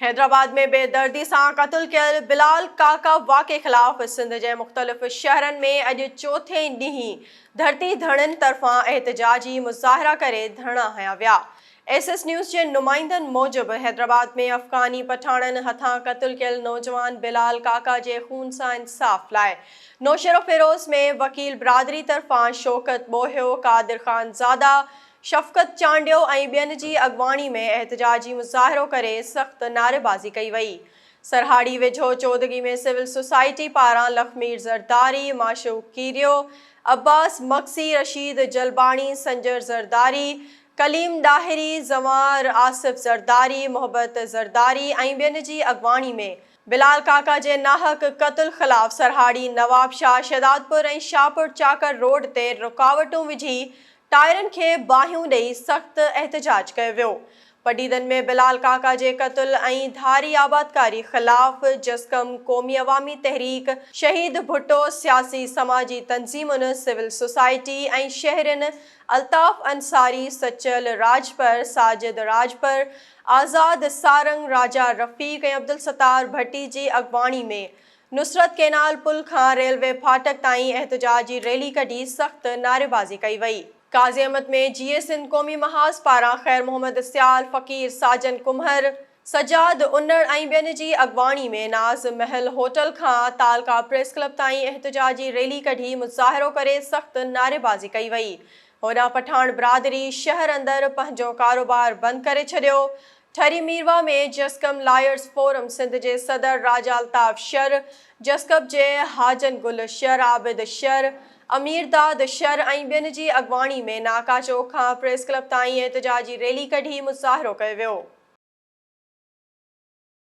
हैदराबाद में बेदर्दी सां क़त्ल कयल बिलाल काका वाक़े ख़िलाफ़ सिंध जे मुख़्तलिफ़ शहरनि में अॼु चोथे ॾींहुं धरती धड़नि तरफ़ां एहतिजाजी मुज़ाहिरा करे धरना हंया विया। एसएस न्यूज़ जे नुमाइंदनि मूजिबि हैदराबाद में अफ़गानी पठाणनि हथां क़त्ल कयल नौजवान बिलाल काका जे खून सां इंसाफ़ लाइ नौशेरो फ़िरोज़ में वकील बिरादरी तरफ़ां शौकत ॿोहियो, कादिर ख़ान ज़ादा, शफ़क़त चांडियो ऐं ॿियनि जी अॻवाणी में एहतिजाजी मुज़ाहिरो करे सख़्त नारेबाज़ी कई वई। सरहाड़ी वेझो चौदगी में सिविल सोसाइटी पारां लखमीर ज़रदारी, माशूक कीरियो, अब्बास मक्सी, रशीद जलबाणी, संजर ज़रदारी, कलीम डाहिरी, ज़मार आसिफ ज़रदारी, मोहब्बत ज़रदारी ऐं ॿियनि जी अॻवाणी में बिलाल काका जे नाहक क़त्ल ख़िलाफ़ सरहाड़ी, नवाबशाह, शहदादपुर ऐं शाहपुर चाकर रोड ते रुकावटूं विझी टायरनि खे बाहियूं ॾेई सख़्त एहतिजाज कयो वियो। पडीदन में बिलाल काका जे क़त्ल ऐं धारी आबादकारी ख़िलाफ़ जस्कम, क़ौमी अवामी तहरीक, शहीद भुट्टो, सियासी समाजी तंज़ीमुनि, सिविल सोसाइटी ऐं शहरियुनि अल्ताफ़ अंसारी, सचल राजपर, साजिद राजपर, आज़ाद सारंग, राजा रफ़ीक ऐं अब्दुल सत्तार भट्टी जी अॻवाणी में नुसरत केनाल पुल खां रेलवे फाटक ताईं एहतिजाजी रैली कढी सख़्त नारेबाज़ी कई वई। काज़ी अहमद में GS क़ौमी महाज़ पारां ख़ैर मोहम्मद सियाल, फ़कीर साजन कुम्हर, सजाद उन्नड़ ऐं ॿियनि जी अॻवाणी में नाज़ महल होटल खां तालका प्रेस क्लब ताईं एहतिजाजी रैली कढी मुज़ाहिरो करे सख़्त नारेबाज़ी कई वई। होॾां पठाण बिरादरी शहर अंदरि पंहिंजो कारोबार बंदि करे छॾियो। ठरी मीरवा में जस्कम लायर्स फोरम सिंध जे सदर राजा अल्ताफ़ शर, जस्कब जे हाजन गुल शर, आबिद शर, अमीरदाद शर ऐं ॿियनि जी अॻवाणी में नाका चौक खां प्रेस क्लब ताईं एहतिजाजी रैली कढी मुज़ाहिरो कयो वियो।